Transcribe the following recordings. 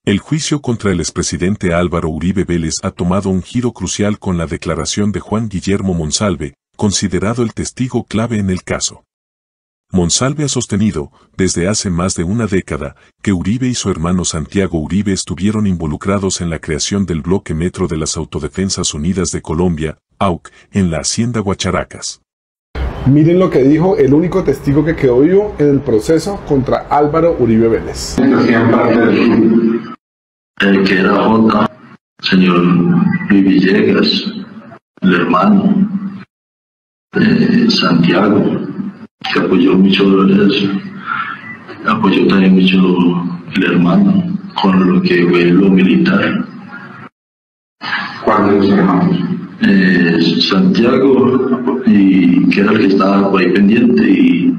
El juicio contra el expresidente Álvaro Uribe Vélez ha tomado un giro crucial con la declaración de Juan Guillermo Monsalve, considerado el testigo clave en el caso. Monsalve ha sostenido, desde hace más de una década, que Uribe y su hermano Santiago Uribe estuvieron involucrados en la creación del Bloque Metro de las Autodefensas Unidas de Colombia, AUC, en la Hacienda Guacharacas. Miren lo que dijo el único testigo que quedó vivo en el proceso contra Álvaro Uribe Vélez. El que era Jota, señor Luis Villegas, el hermano Santiago, que apoyó mucho eso, apoyó también mucho el hermano con lo que fue lo militar. ¿Cuál de los hermanos? Santiago, y que era el que estaba por ahí pendiente, y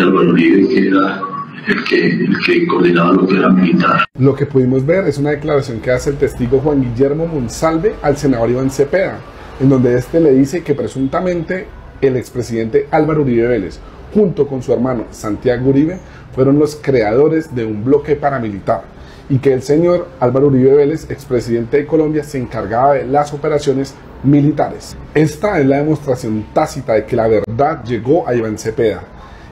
Álvaro Uribe, que era el que coordinaba lo que era militar. Lo que pudimos ver es una declaración que hace el testigo Juan Guillermo Monsalve al senador Iván Cepeda, en donde este le dice que presuntamente el expresidente Álvaro Uribe Vélez, junto con su hermano Santiago Uribe, fueron los creadores de un bloque paramilitar, y que el señor Álvaro Uribe Vélez, expresidente de Colombia, se encargaba de las operaciones militares. Esta es la demostración tácita de que la verdad llegó a Iván Cepeda,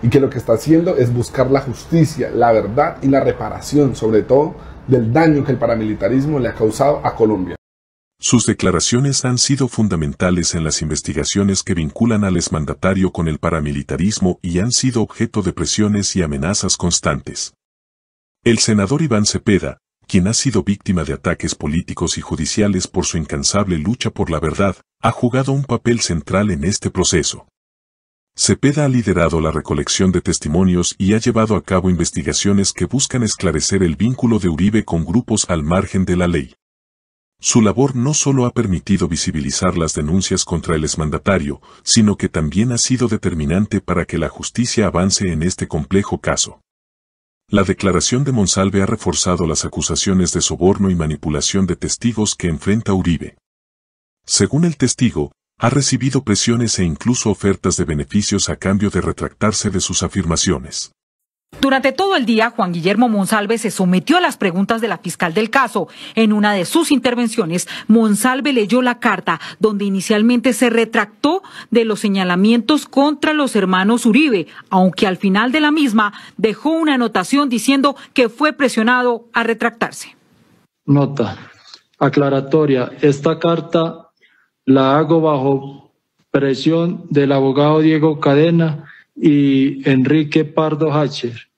y que lo que está haciendo es buscar la justicia, la verdad y la reparación, sobre todo, del daño que el paramilitarismo le ha causado a Colombia. Sus declaraciones han sido fundamentales en las investigaciones que vinculan al exmandatario con el paramilitarismo y han sido objeto de presiones y amenazas constantes. El senador Iván Cepeda, quien ha sido víctima de ataques políticos y judiciales por su incansable lucha por la verdad, ha jugado un papel central en este proceso. Cepeda ha liderado la recolección de testimonios y ha llevado a cabo investigaciones que buscan esclarecer el vínculo de Uribe con grupos al margen de la ley. Su labor no solo ha permitido visibilizar las denuncias contra el exmandatario, sino que también ha sido determinante para que la justicia avance en este complejo caso. La declaración de Monsalve ha reforzado las acusaciones de soborno y manipulación de testigos que enfrenta Uribe. Según el testigo, ha recibido presiones e incluso ofertas de beneficios a cambio de retractarse de sus afirmaciones. Durante todo el día, Juan Guillermo Monsalve se sometió a las preguntas de la fiscal del caso. En una de sus intervenciones, Monsalve leyó la carta donde inicialmente se retractó de los señalamientos contra los hermanos Uribe, aunque al final de la misma dejó una anotación diciendo que fue presionado a retractarse. Nota aclaratoria: esta carta la hago bajo presión del abogado Diego Cadena y Enrique Pardo Hacher,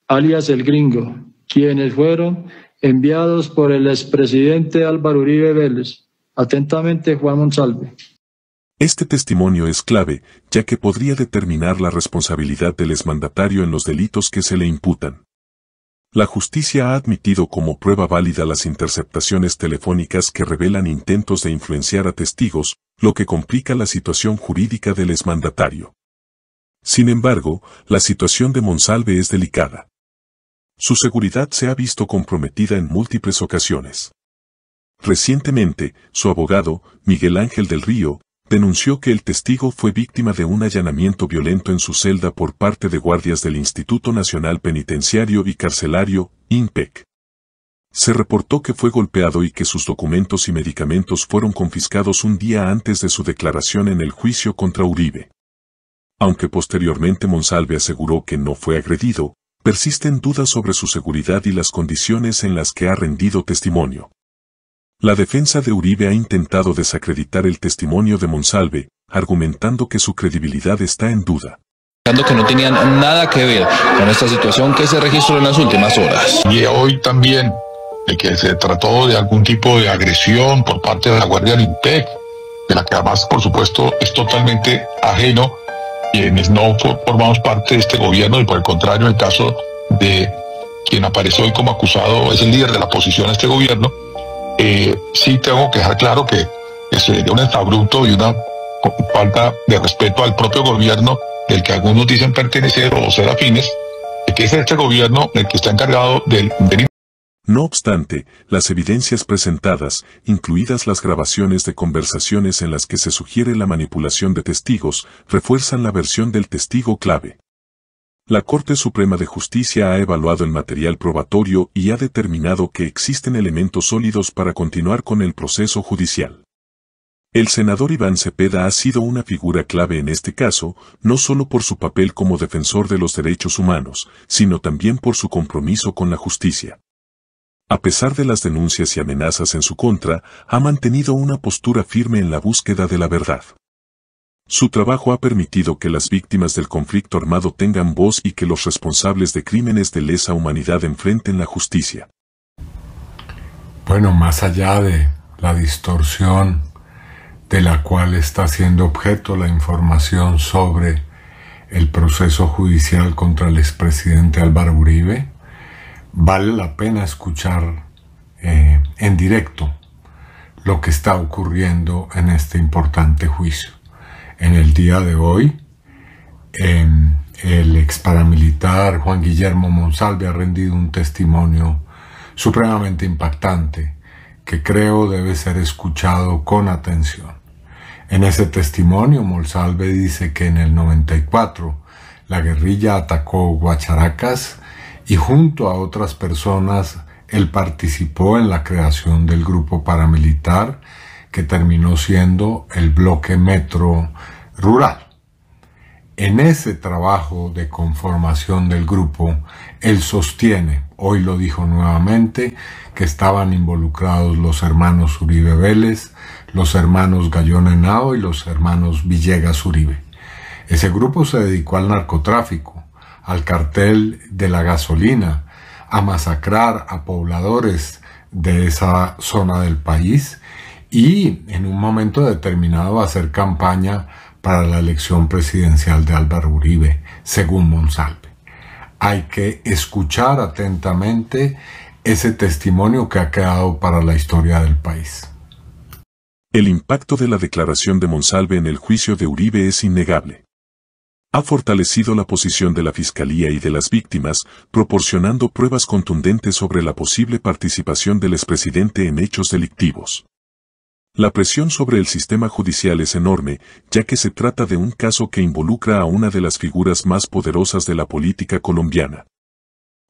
alias El Gringo, quienes fueron enviados por el expresidente Álvaro Uribe Vélez. Atentamente, Juan Monsalve. Este testimonio es clave, ya que podría determinar la responsabilidad del exmandatario en los delitos que se le imputan. La justicia ha admitido como prueba válida las interceptaciones telefónicas que revelan intentos de influenciar a testigos, lo que complica la situación jurídica del exmandatario. Sin embargo, la situación de Monsalve es delicada. Su seguridad se ha visto comprometida en múltiples ocasiones. Recientemente, su abogado, Miguel Ángel del Río, denunció que el testigo fue víctima de un allanamiento violento en su celda por parte de guardias del Instituto Nacional Penitenciario y Carcelario, INPEC. Se reportó que fue golpeado y que sus documentos y medicamentos fueron confiscados un día antes de su declaración en el juicio contra Uribe. Aunque posteriormente Monsalve aseguró que no fue agredido, persisten dudas sobre su seguridad y las condiciones en las que ha rendido testimonio. La defensa de Uribe ha intentado desacreditar el testimonio de Monsalve, argumentando que su credibilidad está en duda. Que no tenían nada que ver con esta situación que se registró en las últimas horas. Y hoy también, de que se trató de algún tipo de agresión por parte de la Guardia del INPEC, de la que además, por supuesto, es totalmente ajeno, quienes no formamos parte de este gobierno, y por el contrario, el caso de quien aparece hoy como acusado es el líder de la oposición a este gobierno. Sí tengo que dejar claro que sería un exabrupto y una falta de respeto al propio gobierno del que algunos dicen pertenecer o ser afines, que es este gobierno el que está encargado del... No obstante, las evidencias presentadas, incluidas las grabaciones de conversaciones en las que se sugiere la manipulación de testigos, refuerzan la versión del testigo clave. La Corte Suprema de Justicia ha evaluado el material probatorio y ha determinado que existen elementos sólidos para continuar con el proceso judicial. El senador Iván Cepeda ha sido una figura clave en este caso, no solo por su papel como defensor de los derechos humanos, sino también por su compromiso con la justicia. A pesar de las denuncias y amenazas en su contra, ha mantenido una postura firme en la búsqueda de la verdad. Su trabajo ha permitido que las víctimas del conflicto armado tengan voz y que los responsables de crímenes de lesa humanidad enfrenten la justicia. Bueno, más allá de la distorsión de la cual está siendo objeto la información sobre el proceso judicial contra el expresidente Álvaro Uribe, vale la pena escuchar en directo lo que está ocurriendo en este importante juicio. En el día de hoy, el ex paramilitar Juan Guillermo Monsalve ha rendido un testimonio supremamente impactante que creo debe ser escuchado con atención. En ese testimonio, Monsalve dice que en el 94 la guerrilla atacó Guacharacas y junto a otras personas él participó en la creación del grupo paramilitar que terminó siendo el Bloque Metro Rural. En ese trabajo de conformación del grupo, él sostiene, hoy lo dijo nuevamente, que estaban involucrados los hermanos Uribe Vélez, los hermanos Gallón Henao y los hermanos Villegas Uribe. Ese grupo se dedicó al narcotráfico, al cartel de la gasolina, a masacrar a pobladores de esa zona del país y en un momento determinado a hacer campaña para la elección presidencial de Álvaro Uribe, según Monsalve. Hay que escuchar atentamente ese testimonio que ha quedado para la historia del país. El impacto de la declaración de Monsalve en el juicio de Uribe es innegable. Ha fortalecido la posición de la Fiscalía y de las víctimas, proporcionando pruebas contundentes sobre la posible participación del expresidente en hechos delictivos. La presión sobre el sistema judicial es enorme, ya que se trata de un caso que involucra a una de las figuras más poderosas de la política colombiana.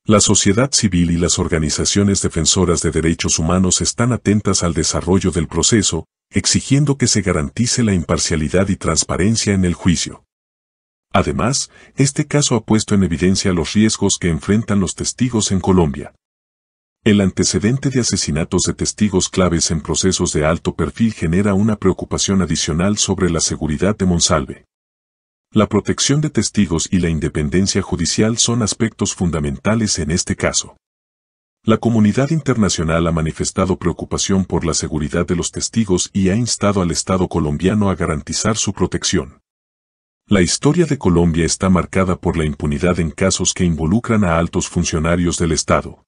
La sociedad civil y las organizaciones defensoras de derechos humanos están atentas al desarrollo del proceso, exigiendo que se garantice la imparcialidad y transparencia en el juicio. Además, este caso ha puesto en evidencia los riesgos que enfrentan los testigos en Colombia. El antecedente de asesinatos de testigos claves en procesos de alto perfil genera una preocupación adicional sobre la seguridad de Monsalve. La protección de testigos y la independencia judicial son aspectos fundamentales en este caso. La comunidad internacional ha manifestado preocupación por la seguridad de los testigos y ha instado al Estado colombiano a garantizar su protección. La historia de Colombia está marcada por la impunidad en casos que involucran a altos funcionarios del Estado.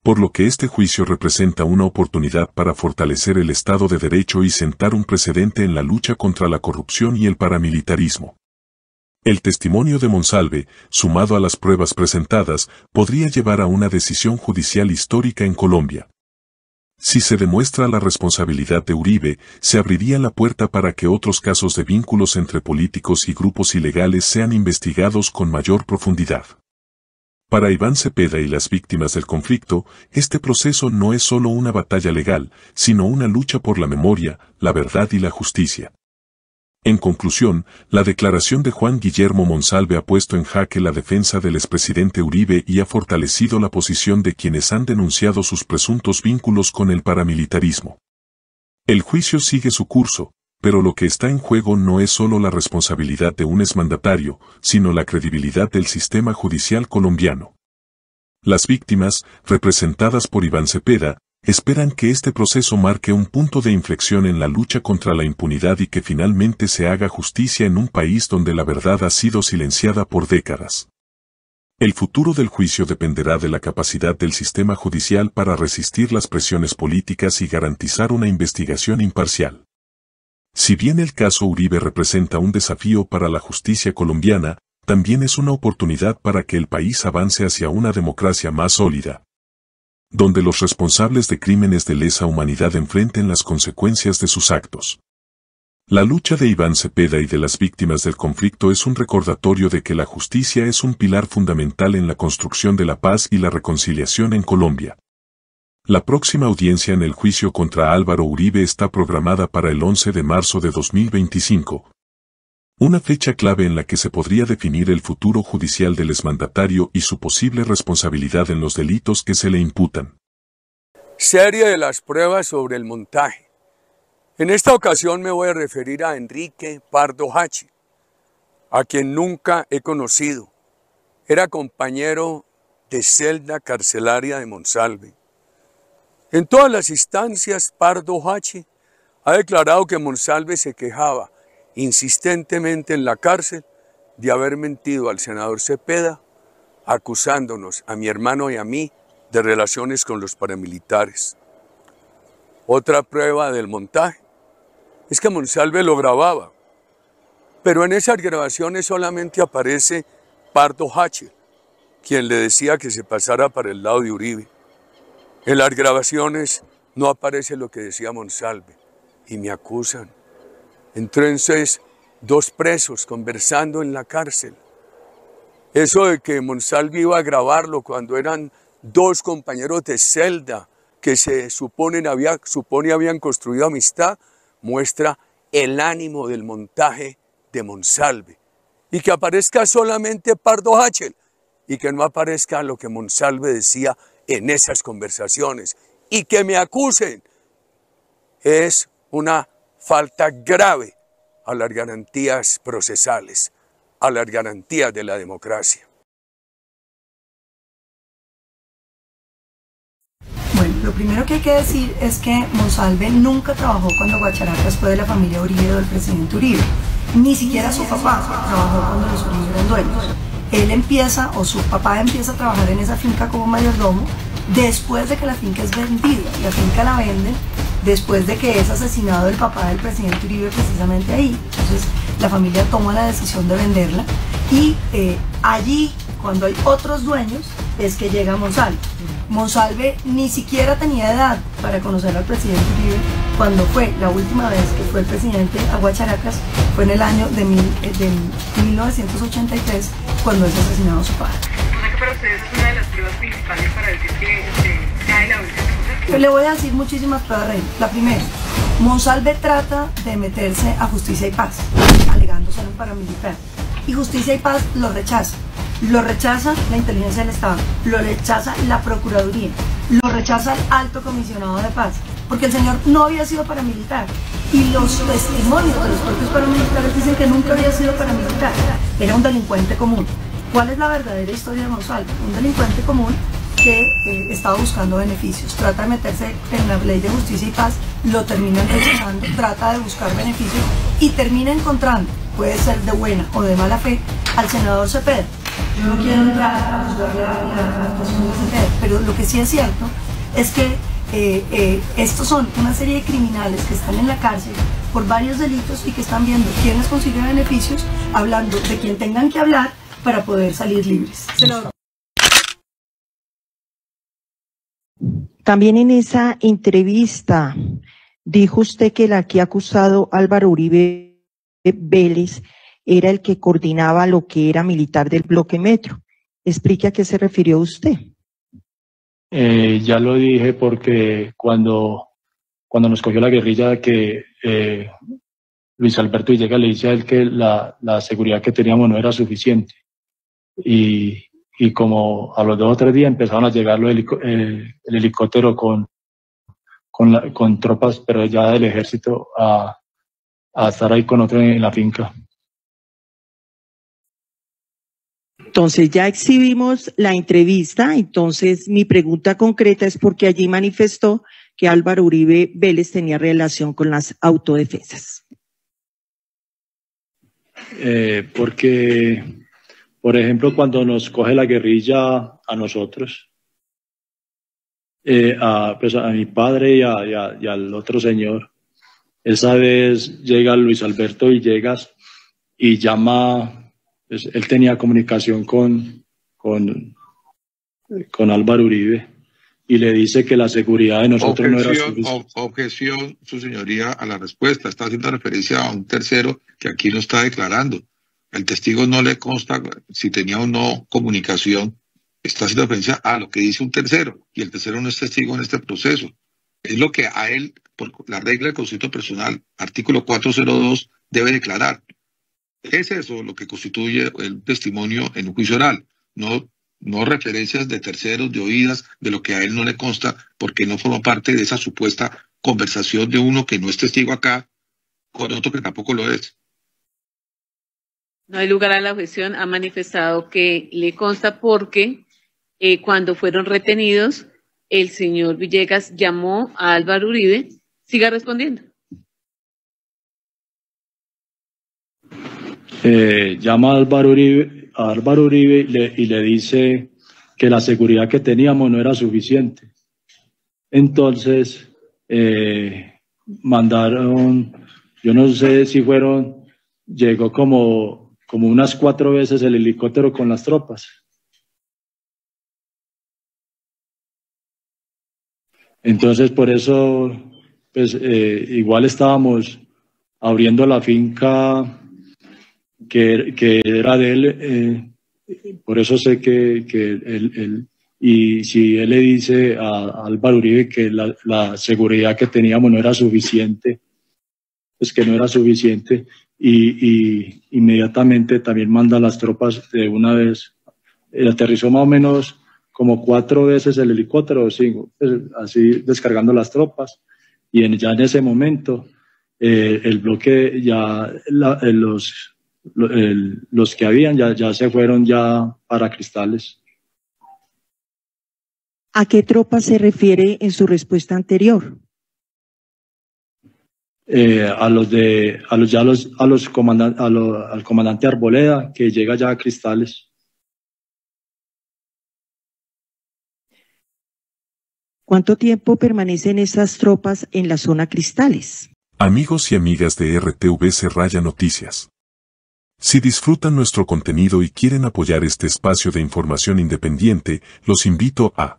Por lo que este juicio representa una oportunidad para fortalecer el Estado de Derecho y sentar un precedente en la lucha contra la corrupción y el paramilitarismo. El testimonio de Monsalve, sumado a las pruebas presentadas, podría llevar a una decisión judicial histórica en Colombia. Si se demuestra la responsabilidad de Uribe, se abriría la puerta para que otros casos de vínculos entre políticos y grupos ilegales sean investigados con mayor profundidad. Para Iván Cepeda y las víctimas del conflicto, este proceso no es solo una batalla legal, sino una lucha por la memoria, la verdad y la justicia. En conclusión, la declaración de Juan Guillermo Monsalve ha puesto en jaque la defensa del expresidente Uribe y ha fortalecido la posición de quienes han denunciado sus presuntos vínculos con el paramilitarismo. El juicio sigue su curso, pero lo que está en juego no es solo la responsabilidad de un exmandatario, sino la credibilidad del sistema judicial colombiano. Las víctimas, representadas por Iván Cepeda, esperan que este proceso marque un punto de inflexión en la lucha contra la impunidad y que finalmente se haga justicia en un país donde la verdad ha sido silenciada por décadas. El futuro del juicio dependerá de la capacidad del sistema judicial para resistir las presiones políticas y garantizar una investigación imparcial. Si bien el caso Uribe representa un desafío para la justicia colombiana, también es una oportunidad para que el país avance hacia una democracia más sólida, donde los responsables de crímenes de lesa humanidad enfrenten las consecuencias de sus actos. La lucha de Iván Cepeda y de las víctimas del conflicto es un recordatorio de que la justicia es un pilar fundamental en la construcción de la paz y la reconciliación en Colombia. La próxima audiencia en el juicio contra Álvaro Uribe está programada para el 11 de marzo de 2025. Una fecha clave en la que se podría definir el futuro judicial del exmandatario y su posible responsabilidad en los delitos que se le imputan. Serie de las pruebas sobre el montaje. En esta ocasión me voy a referir a Enrique Pardo Hachi, a quien nunca he conocido. Era compañero de celda carcelaria de Monsalve. En todas las instancias, Pardo Hachi ha declarado que Monsalve se quejaba insistentemente en la cárcel de haber mentido al senador Cepeda, acusándonos a mi hermano y a mí de relaciones con los paramilitares. Otra prueba del montaje es que Monsalve lo grababa, pero en esas grabaciones solamente aparece Pardo Hachi, quien le decía que se pasara para el lado de Uribe. En las grabaciones no aparece lo que decía Monsalve y me acusan. Entonces, dos presos conversando en la cárcel. Eso de que Monsalve iba a grabarlo cuando eran dos compañeros de celda que se supone habían construido amistad, muestra el ánimo del montaje de Monsalve. Y que aparezca solamente Pardo Hachi y que no aparezca lo que Monsalve decía en esas conversaciones. Y que me acusen es una falta grave a las garantías procesales, a las garantías de la democracia. Bueno, lo primero que hay que decir es que Monsalve nunca trabajó cuando Guacharacas fue de la familia Uribe o del presidente Uribe. Ni siquiera su papá trabajó cuando los Uribe eran dueños. Él empieza, o su papá empieza a trabajar en esa finca como mayordomo después de que la finca es vendida. La finca la venden después de que es asesinado el papá del presidente Uribe precisamente ahí. Entonces la familia toma la decisión de venderla y allí, cuando hay otros dueños, es que llega Monsalve. Monsalve ni siquiera tenía edad para conocer al presidente Uribe cuando fue la última vez que fue el presidente a Guacharacas, fue en el año de 1983, cuando es asesinado su padre. O sea que para ustedes es una de las pruebas principales para decir que cae la versión de Monsalve. Le voy a decir muchísimas pruebas, Rey. La primera, Monsalve trata de meterse a Justicia y Paz, alegando ser un paramilitar. Y Justicia y Paz lo rechaza. Lo rechaza la inteligencia del Estado, lo rechaza la Procuraduría, lo rechaza el Alto Comisionado de Paz, porque el señor no había sido paramilitar. Y los testimonios de los propios paramilitares dicen que nunca había sido paramilitar, era un delincuente común. ¿Cuál es la verdadera historia de Monsalve? Un delincuente común que estaba buscando beneficios, trata de meterse en la ley de Justicia y Paz, lo terminan rechazando, trata de buscar beneficios y termina encontrando, puede ser de buena o de mala fe, al senador Cepeda. Yo no quiero entrar a juzgar la actuación de Cepeda, pero lo que sí es cierto es que estos son una serie de criminales que están en la cárcel por varios delitos y que están viendo quiénes consiguen beneficios, hablando de quien tengan que hablar para poder salir libres. También en esa entrevista dijo usted que el aquí acusado Álvaro Uribe Vélez era el que coordinaba lo que era militar del bloque Metro. Explique a qué se refirió usted. Ya lo dije porque cuando nos cogió la guerrilla que Luis Alberto Villegas le dice a él que la seguridad que teníamos no era suficiente. Y como a los 2 o 3 días empezaron a llegar el helicóptero con tropas, pero ya del ejército, a estar ahí con otro en la finca. Entonces ya exhibimos la entrevista, entonces mi pregunta concreta es porque allí manifestó que Álvaro Uribe Vélez tenía relación con las autodefensas. Porque, por ejemplo, cuando nos coge la guerrilla a nosotros, pues a mi padre y al otro señor, esa vez llega Luis Alberto Villegas y llama. Pues él tenía comunicación con Álvaro Uribe y le dice que la seguridad de nosotros no era suficiente. Objeción, su señoría, a la respuesta. Está haciendo referencia a un tercero que aquí no está declarando. El testigo no le consta si tenía o no comunicación. Está haciendo referencia a lo que dice un tercero, y el tercero no es testigo en este proceso. Es lo que a él, por la regla del conocimiento personal, artículo 402, debe declarar. Es eso lo que constituye el testimonio en un juicio oral, no referencias de terceros, de oídas, de lo que a él no le consta, porque no forma parte de esa supuesta conversación de uno que no es testigo acá, con otro que tampoco lo es. No hay lugar a la objeción, ha manifestado que le consta porque cuando fueron retenidos, el señor Villegas llamó a Álvaro Uribe. Siga respondiendo. Llama a Álvaro Uribe y le dice que la seguridad que teníamos no era suficiente. Entonces, mandaron, yo no sé si llegó como unas 4 veces el helicóptero con las tropas. Entonces, por eso, pues, igual estábamos abriendo la finca que era de él, por eso sé que él, y si él le dice a Álvaro Uribe que la seguridad que teníamos no era suficiente, pues que no era suficiente, y inmediatamente también manda las tropas de una vez. Aterrizó más o menos como 4 veces el helicóptero, 5, así descargando las tropas, y ya en ese momento el bloque, ya los que habían ya se fueron ya para Cristales. ¿A qué tropas se refiere en su respuesta anterior? Al comandante Arboleda, que llega ya a Cristales. ¿Cuánto tiempo permanecen esas tropas en la zona Cristales? Amigos y amigas de RTVC Raya Noticias. Si disfrutan nuestro contenido y quieren apoyar este espacio de información independiente, los invito a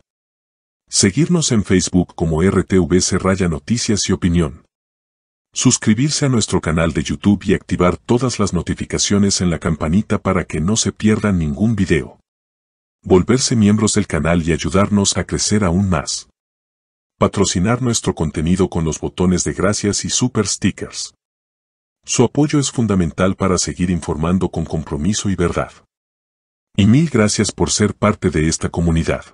seguirnos en Facebook como RTVC Raya Noticias y Opinión. Suscribirse a nuestro canal de YouTube y activar todas las notificaciones en la campanita para que no se pierdan ningún video. Volverse miembros del canal y ayudarnos a crecer aún más. Patrocinar nuestro contenido con los botones de gracias y super stickers. Su apoyo es fundamental para seguir informando con compromiso y verdad. Y mil gracias por ser parte de esta comunidad.